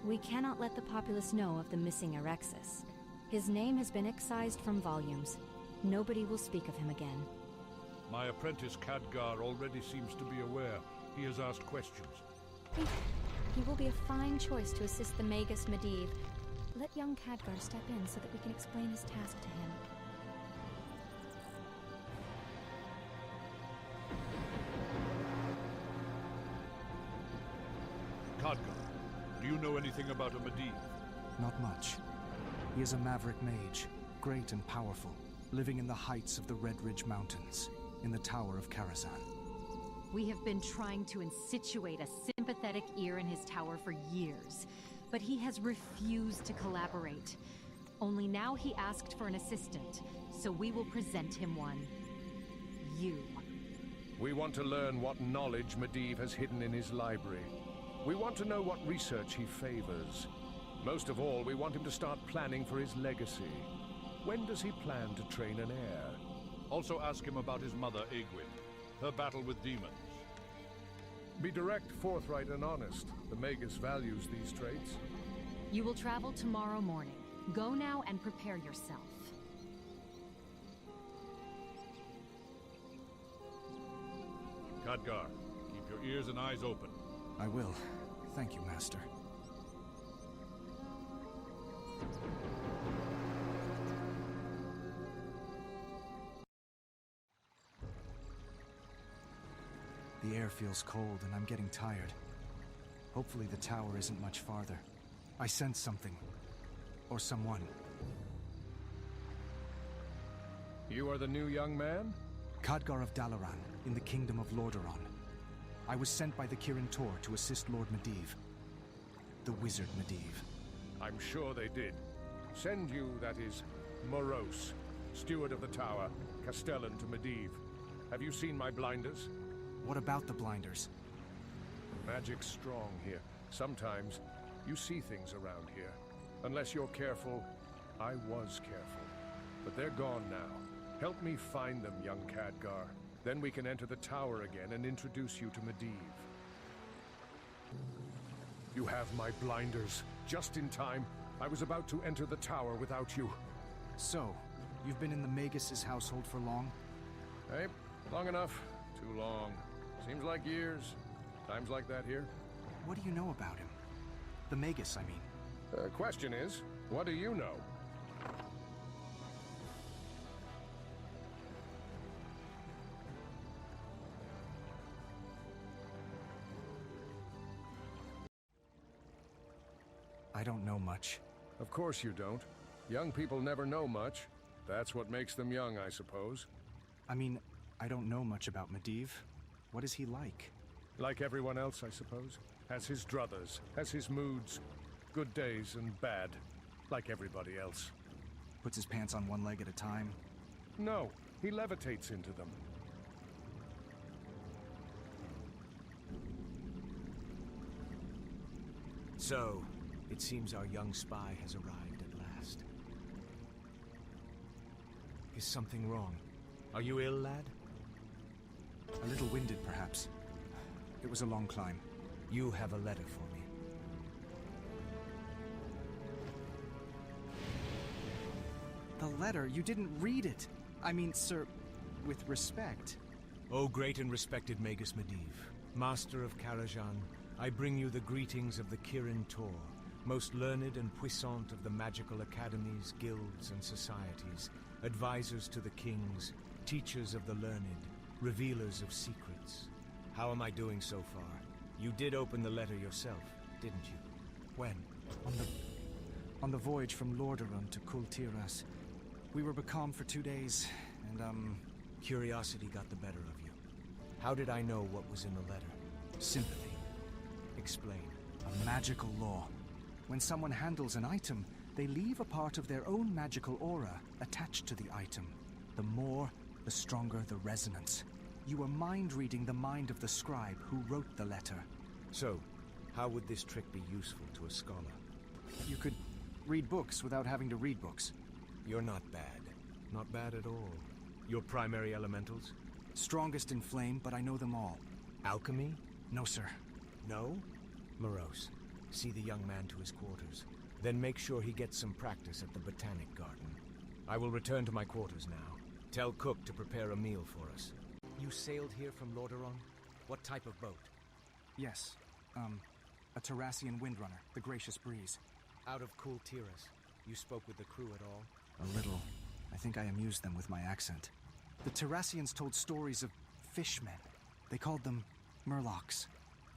We cannot let the populace know of the missing Erexus. His name has been excised from volumes. Nobody will speak of him again. My apprentice Khadgar already seems to be aware. He has asked questions. He will be a fine choice to assist the Magus Medivh. Let young Khadgar step in so that we can explain his task to him. Khadgar, do you know anything about a Medivh? Not much. He is a maverick mage, great and powerful, living in the heights of the Red Ridge Mountains, in the Tower of Karazhan. We have been trying to insituate a sympathetic ear in his tower for years, but he has refused to collaborate. Only now he asked for an assistant, so we will present him one. You. We want to learn what knowledge Medivh has hidden in his library. We want to know what research he favors. Most of all, we want him to start planning for his legacy. When does he plan to train an heir? Also ask him about his mother, Aegwyn. Her battle with demons. Be direct, forthright, and honest. The Magus values these traits. You will travel tomorrow morning. Go now and prepare yourself. Khadgar, keep your ears and eyes open. I will. Thank you, Master. The air feels cold and I'm getting tired. Hopefully the tower isn't much farther. I sense something. Or someone. You are the new young man? Khadgar of Dalaran, in the Kingdom of Lordaeron. I was sent by the Kirin Tor to assist Lord Medivh. The Wizard Medivh. I'm sure they did. Send you, that is, Morose, steward of the tower, Castellan to Medivh. Have you seen my blinders? What about the blinders? Magic's strong here. Sometimes you see things around here. Unless you're careful, I was careful. But they're gone now. Help me find them, young Khadgar. Then we can enter the tower again and introduce you to Medivh. You have my blinders. Just in time. I was about to enter the tower without you. So, you've been in the Magus' household for long? Hey, long enough. Too long. Seems like years. Times like that here. What do you know about him? The Magus, I mean. The question is, what do you know? I don't know much. Of course you don't. Young people never know much. That's what makes them young, I suppose. I mean, I don't know much about Medivh. What is he like? Like everyone else, I suppose. Has his druthers, has his moods. Good days and bad. Like everybody else. Puts his pants on one leg at a time? No, he levitates into them. So, it seems our young spy has arrived at last. Is something wrong? Are you ill, lad? A little winded, perhaps. It was a long climb. You have a letter for me. The letter? You didn't read it! I mean, sir, with respect. O great and respected Magus Medivh, Master of Karazhan, I bring you the greetings of the Kirin Tor, most learned and puissant of the magical academies, guilds, and societies, advisors to the kings, teachers of the learned, revealers of secrets. How am I doing so far? You did open the letter yourself, didn't you? When? On the voyage from Lordaeron to Kul Tiras. We were becalmed for 2 days, and Curiosity got the better of you. How did I know what was in the letter? sympathy. Explain. A magical law. When someone handles an item, they leave a part of their own magical aura attached to the item. The more, the stronger the resonance. You are mind-reading the mind of the scribe who wrote the letter. So, how would this trick be useful to a scholar? You could read books without having to read books. You're not bad. Not bad at all. Your primary elementals? Strongest in flame, but I know them all. Alchemy? No, sir. No? Morose. See the young man to his quarters. Then make sure he gets some practice at the Botanic Garden. I will return to my quarters now. Tell Cook to prepare a meal for us. You sailed here from Lordaeron? What type of boat? Yes. A Terrassian windrunner, the Gracious Breeze. Out of Kul Tiras. You spoke with the crew at all? A little. I think I amused them with my accent. The Terrassians told stories of fishmen. They called them Murlocs.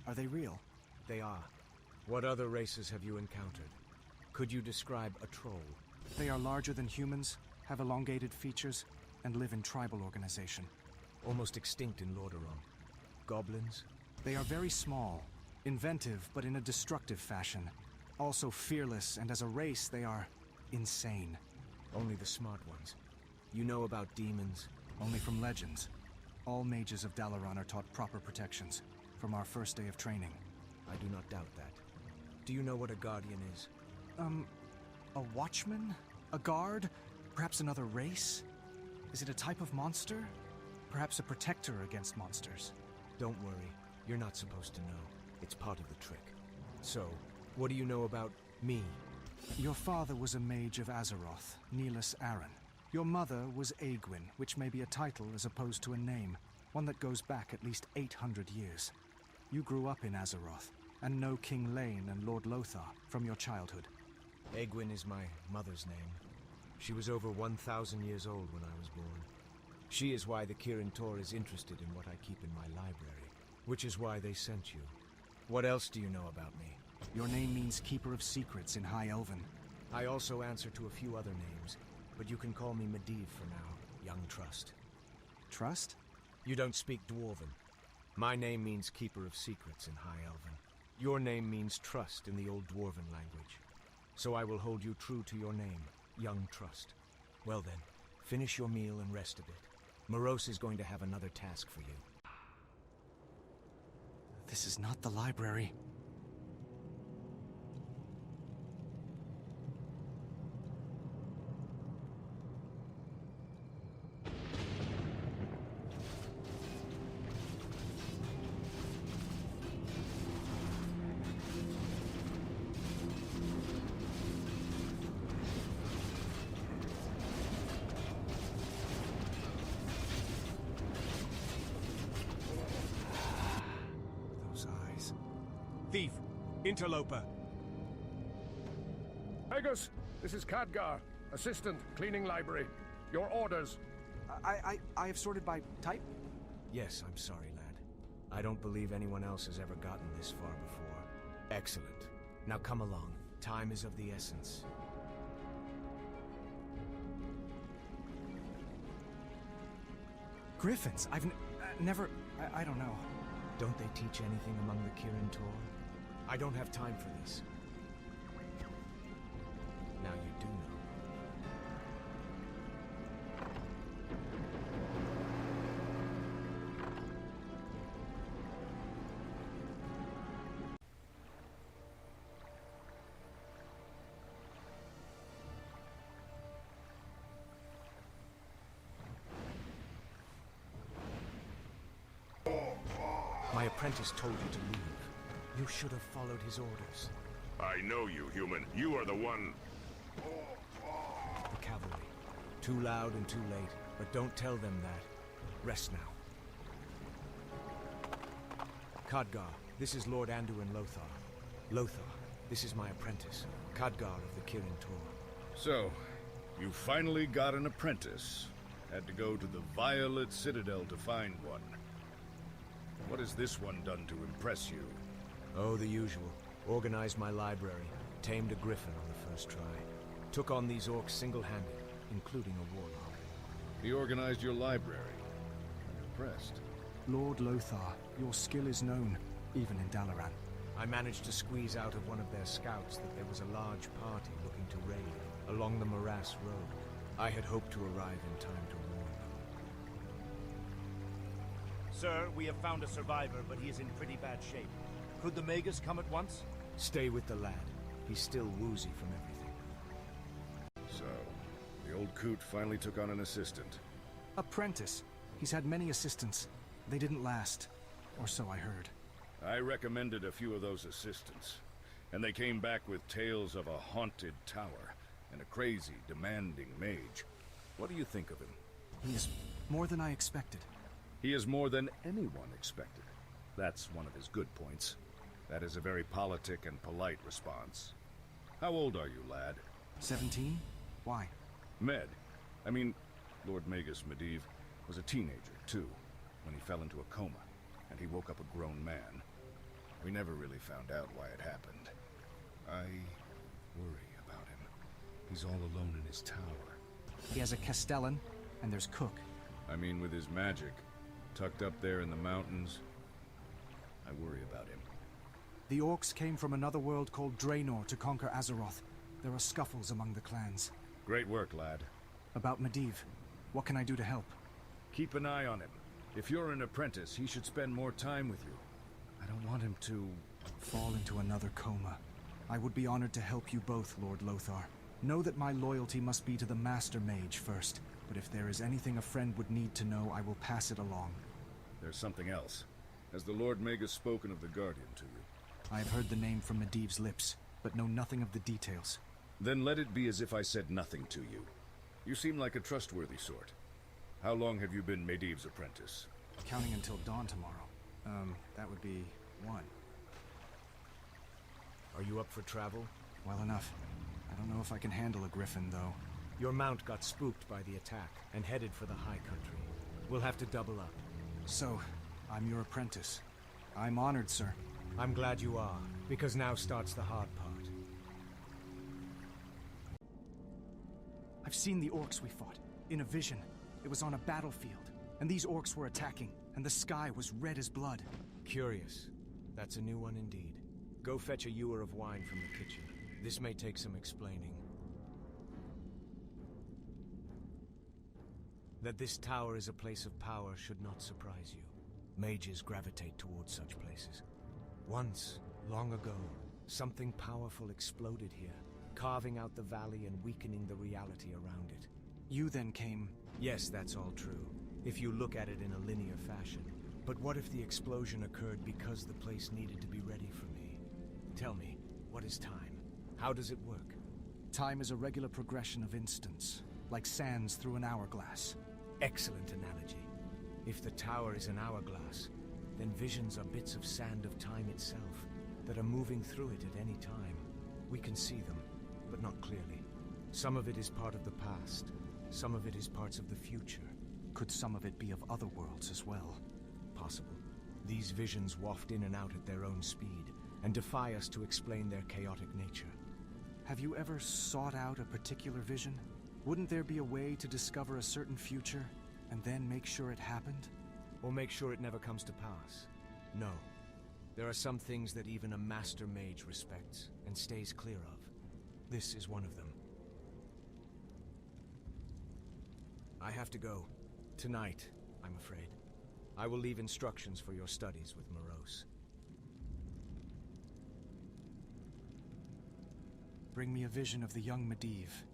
Are they real? They are. What other races have you encountered? Could you describe a troll? They are larger than humans, have elongated features, and live in tribal organization. Almost extinct in Lordaeron. Goblins? They are very small, inventive, but in a destructive fashion. Also fearless, and as a race, they are insane. Only the smart ones. You know about demons? Only from legends. All mages of Dalaran are taught proper protections, from our first day of training. I do not doubt that. Do you know what a guardian is? A watchman? A guard? Perhaps another race? Is it a type of monster? Perhaps a protector against monsters? Don't worry. You're not supposed to know. It's part of the trick. So, what do you know about me? Your father was a mage of Azeroth, Neelis Aaron. Your mother was Aegwyn, which may be a title as opposed to a name, one that goes back at least 800 years. You grew up in Azeroth, and know King Lane and Lord Lothar from your childhood. Aegwyn is my mother's name. She was over 1,000 years old when I was born. She is why the Kirin Tor is interested in what I keep in my library, which is why they sent you. What else do you know about me? Your name means Keeper of Secrets in High Elven. I also answer to a few other names, but you can call me Medivh for now, Young Trust. Trust? You don't speak Dwarven. My name means Keeper of Secrets in High Elven. Your name means Trust in the Old Dwarven language. So I will hold you true to your name, Young Trust. Well then, finish your meal and rest a bit. Morose is going to have another task for you. This is not the library. Thief! Interloper! Magus, this is Khadgar, assistant, cleaning library. Your orders. I have sorted by type? Yes, I'm sorry, lad. I don't believe anyone else has ever gotten this far before. Excellent. Now come along. Time is of the essence. Griffins? I've never... I don't know. Don't they teach anything among the Kirin Tor? I don't have time for this. Now you do know. My apprentice told you to leave. You should have followed his orders. I know you, human. You are the one... The cavalry. Too loud and too late, but don't tell them that. Rest now. Khadgar, this is Lord Anduin Lothar. Lothar, this is my apprentice, Khadgar of the Kirin Tor. So, you finally got an apprentice. Had to go to the Violet Citadel to find one. What has this one done to impress you? Oh, the usual. Organized my library, tamed a griffin on the first try. Took on these orcs single-handed, including a warlock. He organized your library. I'm impressed. Lord Lothar, your skill is known, even in Dalaran. I managed to squeeze out of one of their scouts that there was a large party looking to raid along the Morass Road. I had hoped to arrive in time to warn them. Sir, we have found a survivor, but he is in pretty bad shape. Could the Magus come at once? Stay with the lad. He's still woozy from everything. So, the old coot finally took on an assistant. Apprentice. He's had many assistants. They didn't last. Or so I heard. I recommended a few of those assistants. And they came back with tales of a haunted tower and a crazy, demanding mage. What do you think of him? He is more than I expected. He is more than anyone expected. That's one of his good points. That is a very politic and polite response. How old are you, lad? 17? Why? Lord Magus Medivh was a teenager, too, when he fell into a coma, and he woke up a grown man. We never really found out why it happened. I worry about him. He's all alone in his tower. He has a Castellan, and there's Cook. With his magic, tucked up there in the mountains, I worry about him. The orcs came from another world called Draenor to conquer Azeroth. There are scuffles among the clans. Great work, lad. About Medivh, what can I do to help? Keep an eye on him. If you're an apprentice, he should spend more time with you. I don't want him to fall into another coma. I would be honored to help you both, Lord Lothar. Know that my loyalty must be to the Master Mage first, but if there is anything a friend would need to know, I will pass it along. There's something else. Has the Lord Magus spoken of the Guardian to you? I have heard the name from Medivh's lips, but know nothing of the details. Then let it be as if I said nothing to you. You seem like a trustworthy sort. How long have you been Medivh's apprentice? Counting until dawn tomorrow. That would be 1. Are you up for travel? Well enough. I don't know if I can handle a griffin, though. Your mount got spooked by the attack and headed for the High Country. We'll have to double up. So, I'm your apprentice. I'm honored, sir. I'm glad you are, because now starts the hard part. I've seen the orcs we fought, in a vision. It was on a battlefield, and these orcs were attacking, and the sky was red as blood. Curious. That's a new one indeed. Go fetch a ewer of wine from the kitchen. This may take some explaining. That this tower is a place of power should not surprise you. Mages gravitate towards such places. Once, long ago, something powerful exploded here, carving out the valley and weakening the reality around it. You then came... Yes, that's all true, if you look at it in a linear fashion. But what if the explosion occurred because the place needed to be ready for me? Tell me, what is time? How does it work? Time is a regular progression of instants, like sands through an hourglass. Excellent analogy. If the tower is an hourglass, then visions are bits of sand of time itself that are moving through it at any time. We can see them, but not clearly. Some of it is part of the past. Some of it is parts of the future. Could some of it be of other worlds as well? Possible. These visions waft in and out at their own speed, and defy us to explain their chaotic nature. Have you ever sought out a particular vision? Wouldn't there be a way to discover a certain future, and then make sure it happened? Or make sure it never comes to pass? No. There are some things that even a master mage respects, and stays clear of. This is one of them. I have to go. Tonight, I'm afraid. I will leave instructions for your studies with Morose. Bring me a vision of the young Medivh.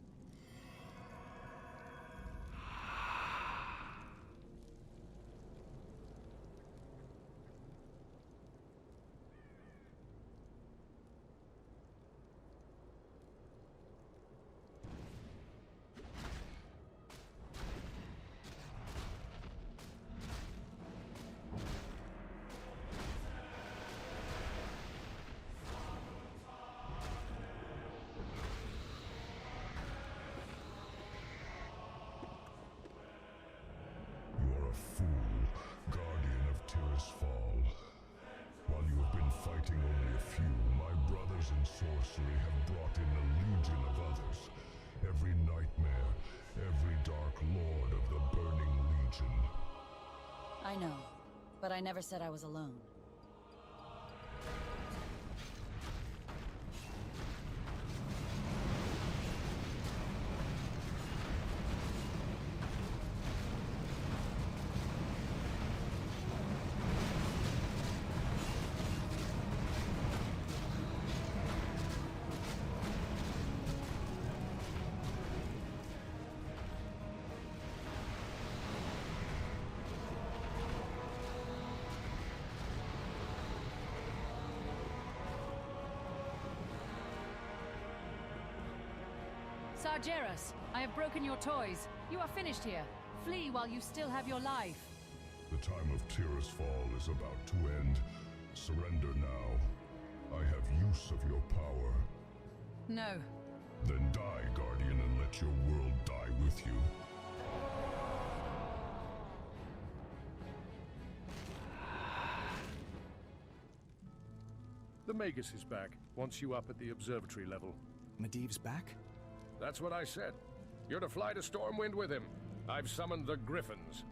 Sorcery have brought in a legion of others. Every nightmare, every dark lord of the Burning Legion. I know, but I never said I was alone. Sargeras, I have broken your toys. You are finished here. Flee while you still have your life. The time of Tyr's fall is about to end. Surrender now. I have use of your power. No. Then die, Guardian, and let your world die with you. The Magus is back. Wants you up at the observatory level. Medivh's back? That's what I said. You're to fly to Stormwind with him. I've summoned the Griffins.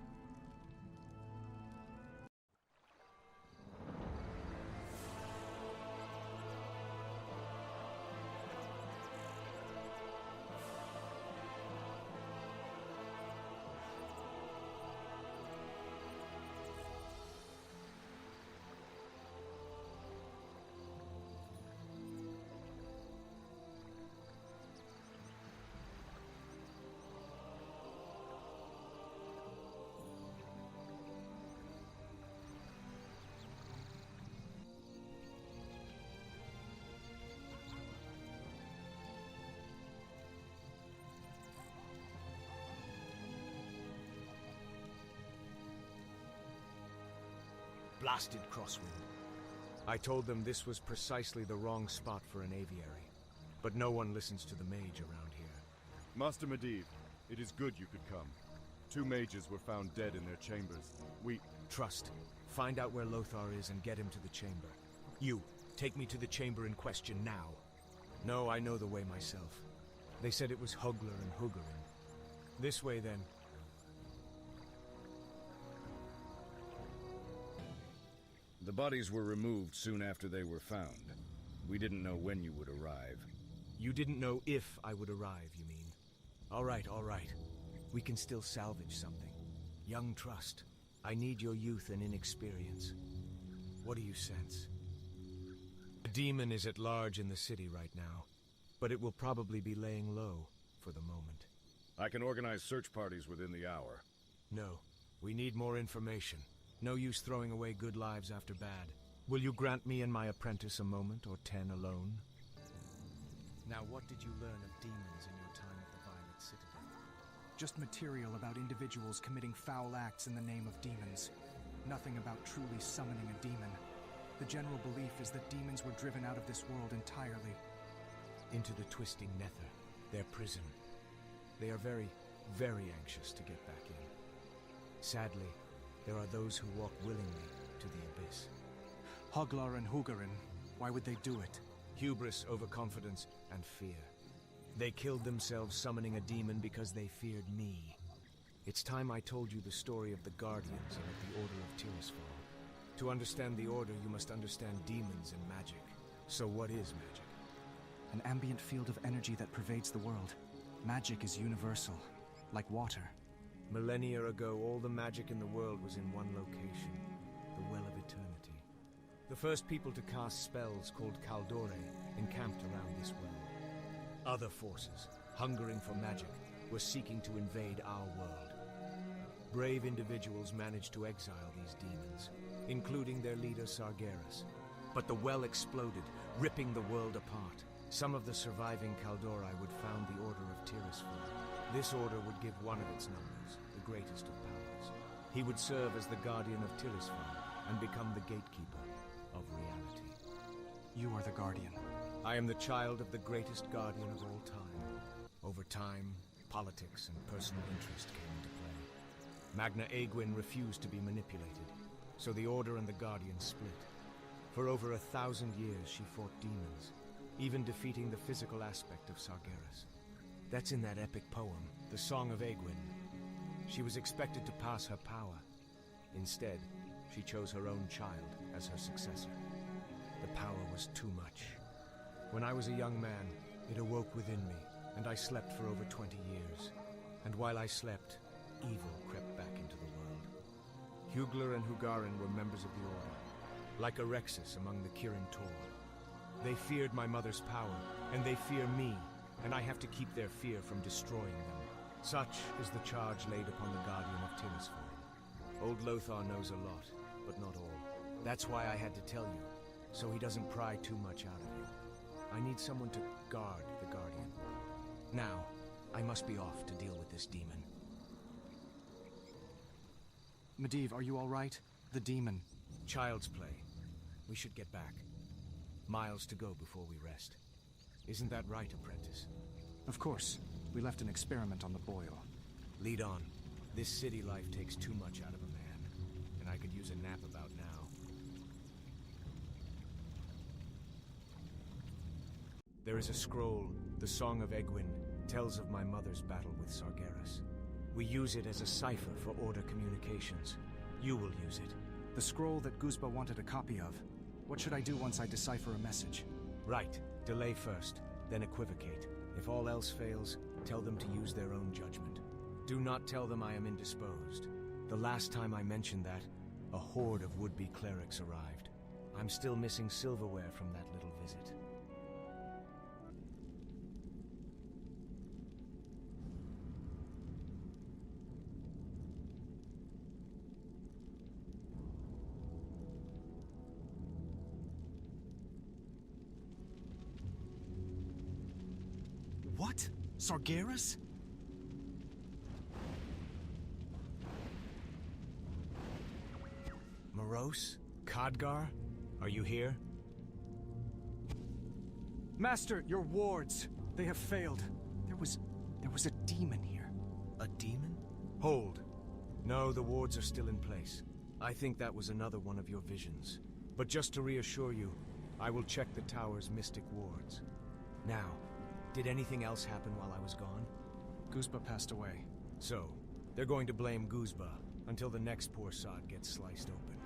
Blasted crosswind. I told them this was precisely the wrong spot for an aviary. But no one listens to the mage around here. Master Medivh, it is good you could come. 2 mages were found dead in their chambers. Trust. Find out where Lothar is and get him to the chamber. You, take me to the chamber in question now. No, I know the way myself. They said it was Hugler and Hugarin. This way, then. The bodies were removed soon after they were found. We didn't know when you would arrive. You didn't know if I would arrive, you mean? All right, all right. We can still salvage something. Young Trust, I need your youth and inexperience. What do you sense? A demon is at large in the city right now, but it will probably be laying low for the moment. I can organize search parties within the hour. No, we need more information. No use throwing away good lives after bad. Will you grant me and my apprentice a moment or 10 alone? Now, what did you learn of demons in your time at the Violet Citadel? Just material about individuals committing foul acts in the name of demons. Nothing about truly summoning a demon. The general belief is that demons were driven out of this world entirely. Into the twisting nether, their prison. They are very, very anxious to get back in. Sadly, there are those who walk willingly to the abyss. Huglar and Hugarin, why would they do it? Hubris, overconfidence, and fear. They killed themselves summoning a demon because they feared me. It's time I told you the story of the Guardians and of the Order of Tirisfal. To understand the Order, you must understand demons and magic. So what is magic? An ambient field of energy that pervades the world. Magic is universal, like water. Millennia ago, all the magic in the world was in one location, the Well of Eternity. The first people to cast spells, called Kaldore, encamped around this well. Other forces, hungering for magic, were seeking to invade our world. Brave individuals managed to exile these demons, including their leader Sargeras. But the well exploded, ripping the world apart. Some of the surviving Kaldori would found the Order of Tirisfal. This order would give one of its numbers, the greatest of powers. He would serve as the guardian of Tirisfal and become the gatekeeper of reality. You are the guardian. I am the child of the greatest guardian of all time. Over time, politics and personal interest came into play. Magna Aegwyn refused to be manipulated, so the Order and the Guardian split. For over 1,000 years, she fought demons, even defeating the physical aspect of Sargeras. That's in that epic poem, The Song of Aegwyn. She was expected to pass her power. Instead, she chose her own child as her successor. The power was too much. When I was a young man, it awoke within me, and I slept for over 20 years. And while I slept, evil crept back into the world. Hugler and Hugarin were members of the Order, like Erexus among the Kirin Tor. They feared my mother's power, and they fear me, and I have to keep their fear from destroying them. Such is the charge laid upon the Guardian of Tirisfal. Old Lothar knows a lot, but not all. That's why I had to tell you, so he doesn't pry too much out of you. I need someone to guard the Guardian. Now, I must be off to deal with this demon. Medivh, are you all right? The demon. Child's play. We should get back. Miles to go before we rest. Isn't that right, apprentice? Of course. We left an experiment on the boil. Lead on. This city life takes too much out of a man, and I could use a nap about now. There is a scroll, the Song of Egwin, tells of my mother's battle with Sargeras. We use it as a cipher for Order communications. You will use it. The scroll that Guzba wanted a copy of. What should I do once I decipher a message? Right. Delay first, then equivocate. If all else fails, tell them to use their own judgment. Do not tell them I am indisposed. The last time I mentioned that, a horde of would-be clerics arrived. I'm still missing silverware from that little visit. What? Sargeras? Morose? Khadgar? Are you here? Master, your wards! They have failed. There was a demon here. A demon? Hold. No, the wards are still in place. I think that was another one of your visions. But just to reassure you, I will check the tower's mystic wards. Now, did anything else happen while I was gone? Guzba passed away. So, they're going to blame Guzba until the next poor sod gets sliced open.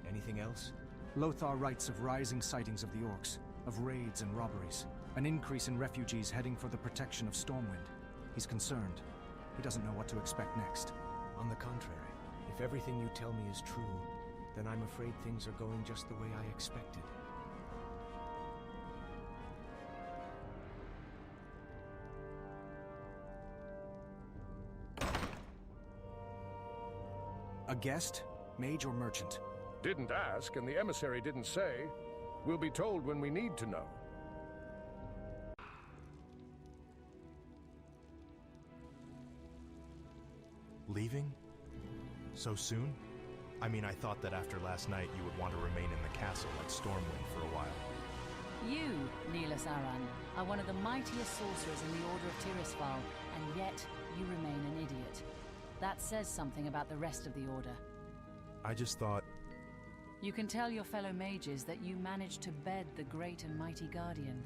Anything else? Lothar writes of rising sightings of the orcs, of raids and robberies, an increase in refugees heading for the protection of Stormwind. He's concerned. He doesn't know what to expect next. On the contrary, if everything you tell me is true, then I'm afraid things are going just the way I expected. A guest? Mage or merchant? Didn't ask, and the emissary didn't say. We'll be told when we need to know. Leaving? So soon? I mean, I thought that after last night you would want to remain in the castle at Stormwind for a while. You, Neelis Aran, are one of the mightiest sorcerers in the Order of Tirisfal, and yet you remain an idiot. That says something about the rest of the Order. I just thought... You can tell your fellow mages that you managed to bed the great and mighty Guardian,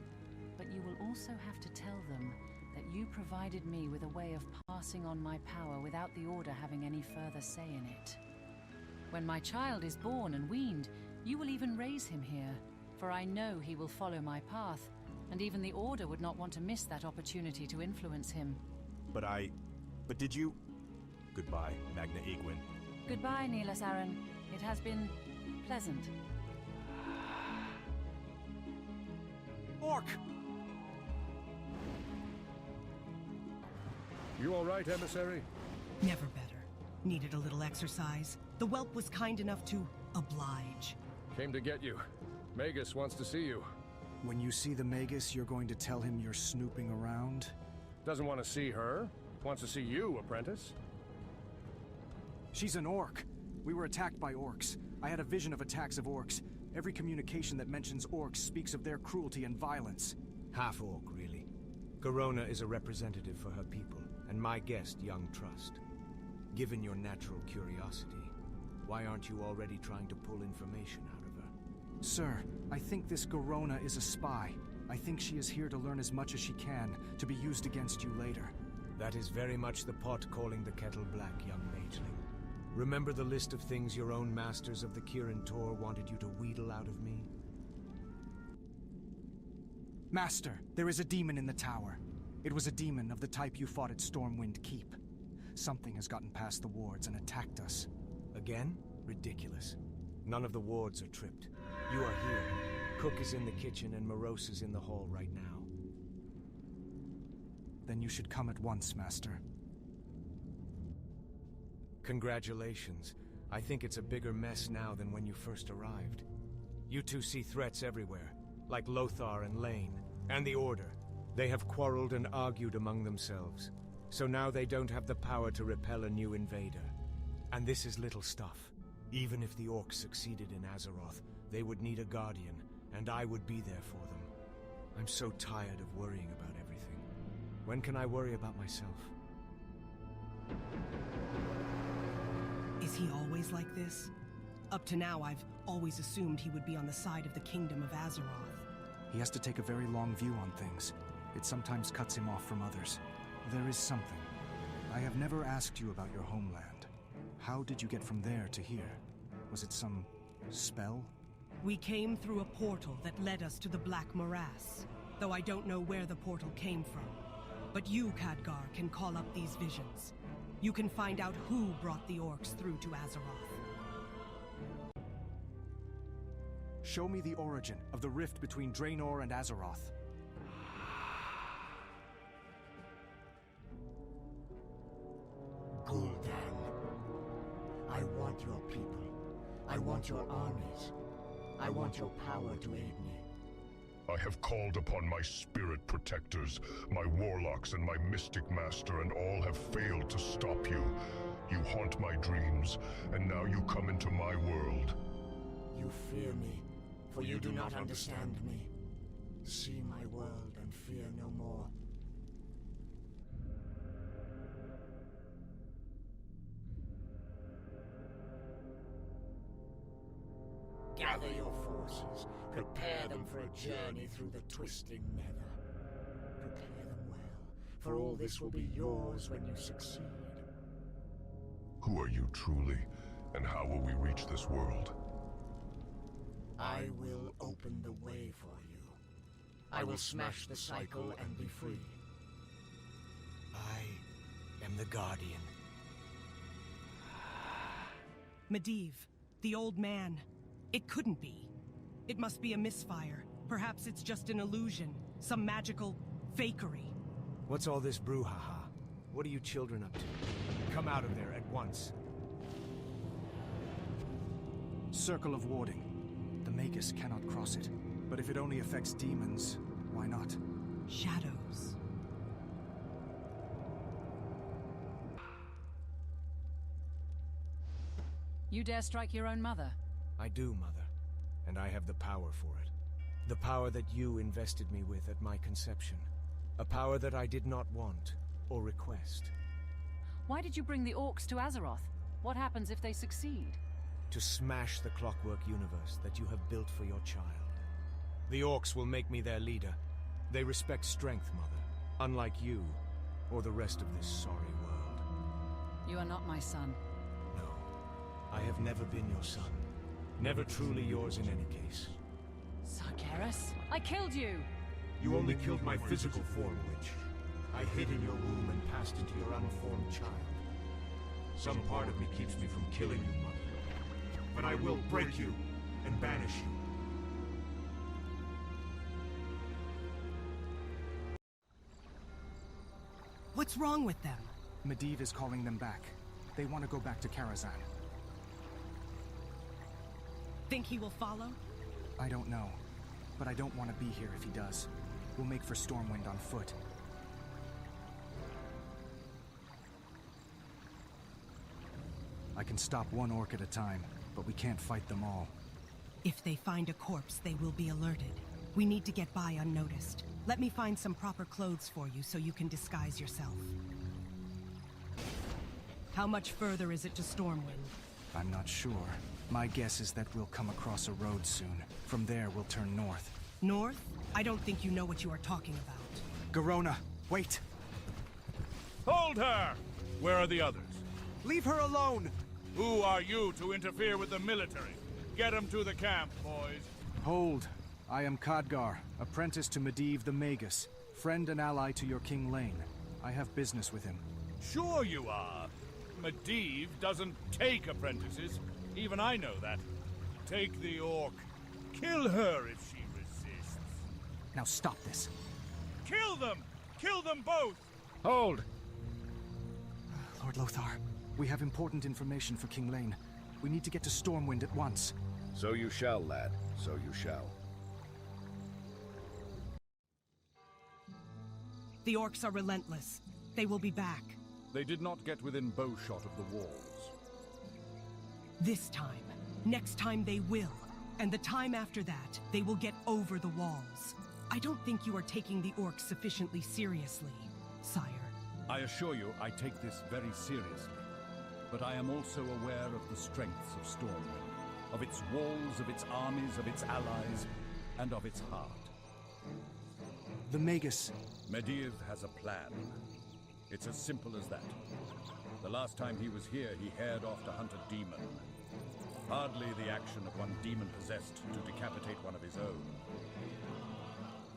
but you will also have to tell them that you provided me with a way of passing on my power without the Order having any further say in it. When my child is born and weaned, you will even raise him here, for I know he will follow my path, and even the Order would not want to miss that opportunity to influence him. But did you... Goodbye, Magna Egwin. Goodbye, Neelis Aran. It has been pleasant. Orc! You all right, emissary? Never better. Needed a little exercise. The whelp was kind enough to oblige. Came to get you. Magus wants to see you. When you see the Magus, you're going to tell him you're snooping around? Doesn't want to see her. Wants to see you, apprentice. She's an orc. We were attacked by orcs. I had a vision of attacks of orcs. Every communication that mentions orcs speaks of their cruelty and violence. Half-orc, really. Garona is a representative for her people, and my guest, young Trust. Given your natural curiosity, why aren't you already trying to pull information out of her? Sir, I think this Garona is a spy. I think she is here to learn as much as she can, to be used against you later. That is very much the pot calling the kettle black, young mageling. Remember the list of things your own masters of the Kirin Tor wanted you to wheedle out of me? Master, there is a demon in the tower. It was a demon of the type you fought at Stormwind Keep. Something has gotten past the wards and attacked us. Again? Ridiculous. None of the wards are tripped. You are here. Cook is in the kitchen and Morose is in the hall right now. Then you should come at once, Master. Congratulations. I think it's a bigger mess now than when you first arrived. You two see threats everywhere, like Lothar and Lane, and the Order. They have quarreled and argued among themselves, so now they don't have the power to repel a new invader. And this is little stuff. Even if the orcs succeeded in Azeroth, they would need a guardian, and I would be there for them. I'm so tired of worrying about everything. When can I worry about myself? Is he always like this? Up to now, I've always assumed he would be on the side of the Kingdom of Azeroth. He has to take a very long view on things. It sometimes cuts him off from others. There is something. I have never asked you about your homeland. How did you get from there to here? Was it some spell? We came through a portal that led us to the Black Morass, though I don't know where the portal came from. But you, Khadgar, can call up these visions. You can find out who brought the orcs through to Azeroth. Show me the origin of the rift between Draenor and Azeroth. Gul'dan, I want your people. I want your armies. I want your power to aid me. I have called upon my spirit protectors, my warlocks and my mystic master, and all have failed to stop you. You haunt my dreams, and now you come into my world. You fear me, for you do not understand me. See my world and fear no more. Gather your forces. Prepare them for a journey through the twisting nether. Prepare them well, for all this will be yours when you succeed. Who are you truly, and how will we reach this world? I will open the way for you. I will smash the cycle and be free. I am the Guardian. Medivh, the old man. It couldn't be. It must be a misfire. Perhaps it's just an illusion. Some magical fakery. What's all this brouhaha? What are you children up to? Come out of there at once. Circle of warding. The Magus cannot cross it. But if it only affects demons, why not? Shadows. You dare strike your own mother? I do, Mother. And I have the power for it. The power that you invested me with at my conception. A power that I did not want or request. Why did you bring the orcs to Azeroth? What happens if they succeed? To smash the clockwork universe that you have built for your child. The orcs will make me their leader. They respect strength, Mother. Unlike you, or the rest of this sorry world. You are not my son. No. I have never been your son. Never truly yours in any case. Sargeras? I killed you! You only killed my physical form, Witch. I hid in your womb and passed into your unformed child. Some part of me keeps me from killing you, Mother. But I will break you and banish you. What's wrong with them? Medivh is calling them back. They want to go back to Karazhan. Think he will follow? I don't know. But I don't want to be here if he does. We'll make for Stormwind on foot. I can stop one orc at a time, but we can't fight them all. If they find a corpse, they will be alerted. We need to get by unnoticed. Let me find some proper clothes for you so you can disguise yourself. How much further is it to Stormwind? I'm not sure. My guess is that we'll come across a road soon. From there, we'll turn north. North? I don't think you know what you are talking about. Garona, wait! Hold her! Where are the others? Leave her alone! Who are you to interfere with the military? Get them to the camp, boys. Hold. I am Khadgar, apprentice to Medivh the Magus, friend and ally to your King Lane. I have business with him. Sure you are. Medivh doesn't take apprentices. Even I know that. Take the orc. Kill her if she resists. Now stop this. Kill them! Kill them both! Hold! Lord Lothar, we have important information for King Lane. We need to get to Stormwind at once. So you shall, lad. So you shall. The orcs are relentless. They will be back. They did not get within bowshot of the walls. This time. Next time they will. And the time after that, they will get over the walls. I don't think you are taking the orcs sufficiently seriously, sire. I assure you, I take this very seriously. But I am also aware of the strengths of Stormwind, of its walls, of its armies, of its allies, and of its heart. The Magus. Medivh has a plan. It's as simple as that. The last time he was here, he haired off to hunt a demon. Hardly the action of one demon-possessed to decapitate one of his own.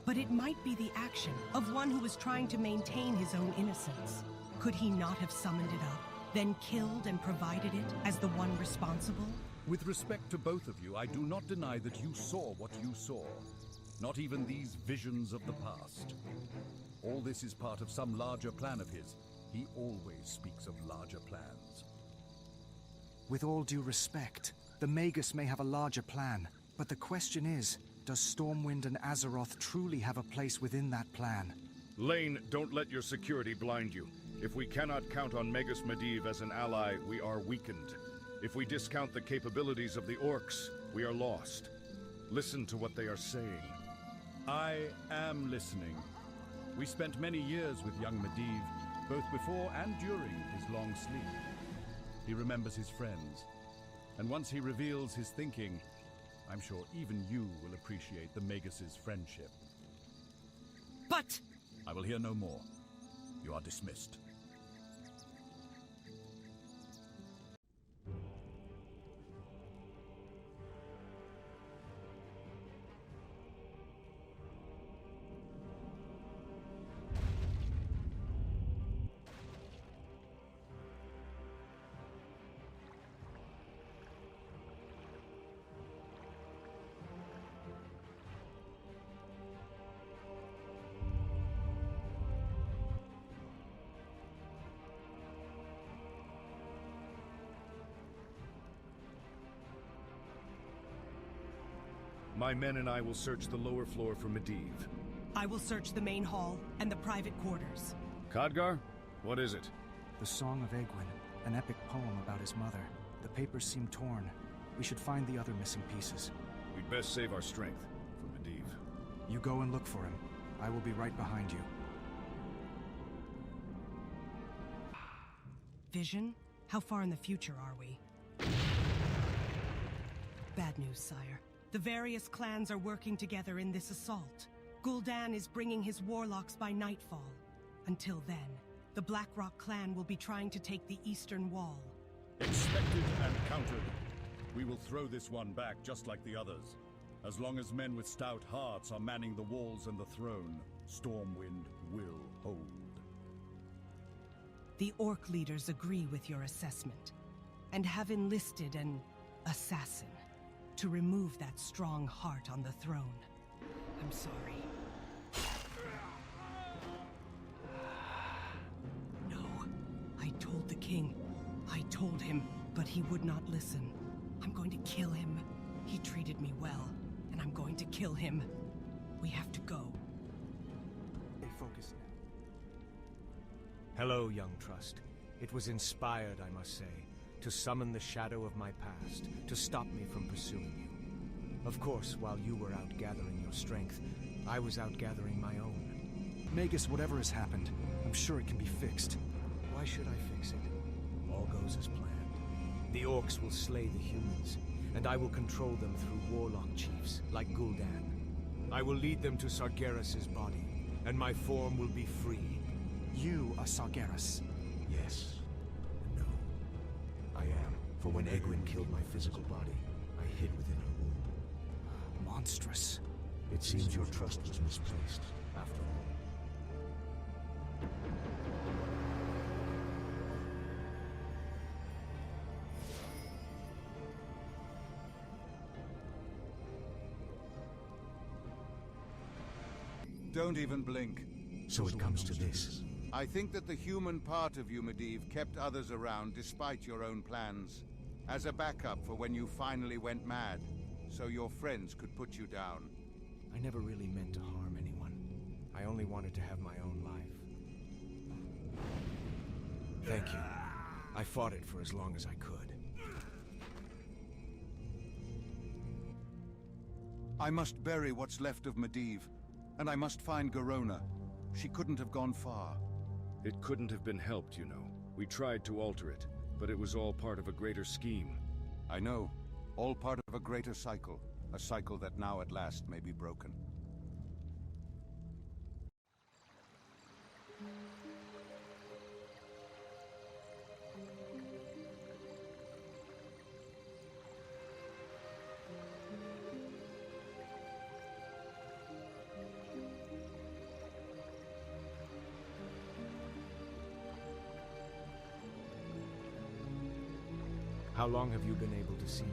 But it might be the action of one who was trying to maintain his own innocence. Could he not have summoned it up, then killed and provided it as the one responsible? With respect to both of you, I do not deny that you saw what you saw. Not even these visions of the past. All this is part of some larger plan of his. He always speaks of larger plans. With all due respect, the Magus may have a larger plan, but the question is, does Stormwind and Azeroth truly have a place within that plan? Lane, don't let your security blind you. If we cannot count on Magus Medivh as an ally, we are weakened. If we discount the capabilities of the orcs, we are lost. Listen to what they are saying. I am listening. We spent many years with young Medivh, both before and during his long sleep. He remembers his friends, and once he reveals his thinking, I'm sure even you will appreciate the Magus' friendship. But... I will hear no more. You are dismissed. My men and I will search the lower floor for Medivh. I will search the main hall and the private quarters. Khadgar? What is it? The Song of Egwin, an epic poem about his mother. The papers seem torn. We should find the other missing pieces. We'd best save our strength for Medivh. You go and look for him. I will be right behind you. Vision? How far in the future are we? Bad news, sire. The various clans are working together in this assault. Gul'dan is bringing his warlocks by nightfall. Until then, the Blackrock clan will be trying to take the eastern wall. Expected and countered. We will throw this one back just like the others. As long as men with stout hearts are manning the walls and the throne, Stormwind will hold. The orc leaders agree with your assessment, and have enlisted an assassin to remove that strong heart on the throne. I'm sorry. No, I told the king. I told him, but he would not listen. I'm going to kill him. He treated me well, and I'm going to kill him. We have to go. Stay focused. Hello, young Trust. It was inspired, I must say, to summon the shadow of my past, to stop me from pursuing you. Of course, while you were out gathering your strength, I was out gathering my own. Magus, whatever has happened, I'm sure it can be fixed. Why should I fix it? All goes as planned. The orcs will slay the humans, and I will control them through warlock chiefs, like Gul'dan. I will lead them to Sargeras' body, and my form will be free. You are Sargeras? Yes. No. I am. For when Egwin killed my physical body, I hid within her womb. Monstrous. It seems your trust was misplaced, after all. Don't even blink. So it comes to this. I think that the human part of you, Medivh, kept others around despite your own plans. As a backup for when you finally went mad, so your friends could put you down. I never really meant to harm anyone. I only wanted to have my own life. Thank you. I fought it for as long as I could. I must bury what's left of Medivh, and I must find Garona. She couldn't have gone far. It couldn't have been helped, you know. We tried to alter it, but it was all part of a greater scheme. I know. All part of a greater cycle. A cycle that now at last may be broken. How long have you been able to see me?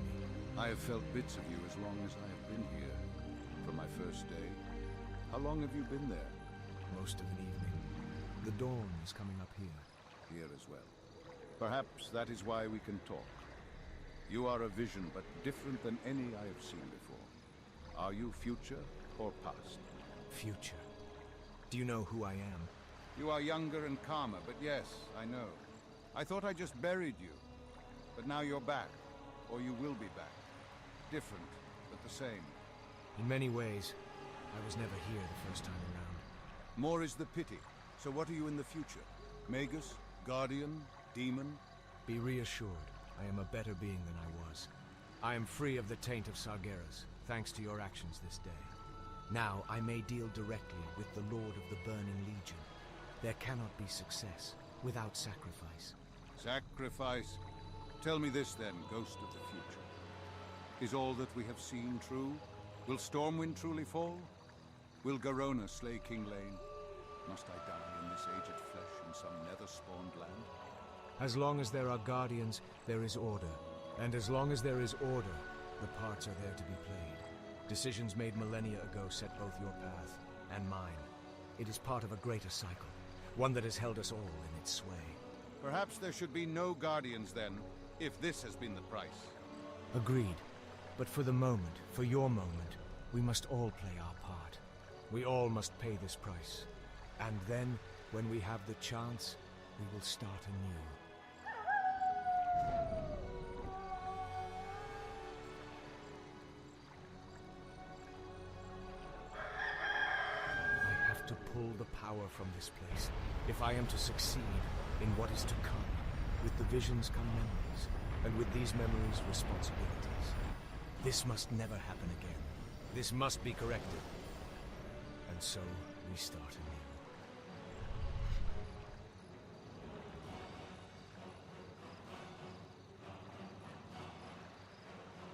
I have felt bits of you as long as I have been here. From my first day. How long have you been there? Most of an evening. The dawn is coming up here. Here as well. Perhaps that is why we can talk. You are a vision, but different than any I have seen before. Are you future or past? Future. Do you know who I am? You are younger and calmer, but yes, I know. I thought I just buried you. But now you're back. Or you will be back. Different, but the same. In many ways, I was never here the first time around. More is the pity. So what are you in the future? Magus? Guardian? Demon? Be reassured, I am a better being than I was. I am free of the taint of Sargeras, thanks to your actions this day. Now I may deal directly with the Lord of the Burning Legion. There cannot be success without sacrifice. Sacrifice? Tell me this then, Ghost of the Future. Is all that we have seen true? Will Stormwind truly fall? Will Garona slay King Lane? Must I die in this aged flesh in some nether-spawned land? As long as there are Guardians, there is order. And as long as there is order, the parts are there to be played. Decisions made millennia ago set both your path and mine. It is part of a greater cycle, one that has held us all in its sway. Perhaps there should be no Guardians then, if this has been the price. Agreed. But for the moment, for your moment, we must all play our part. We all must pay this price. And then, when we have the chance, we will start anew. I have to pull the power from this place, if I am to succeed in what is to come. With the visions come memories, and with these memories, responsibilities. This must never happen again. This must be corrected. And so, we start anew.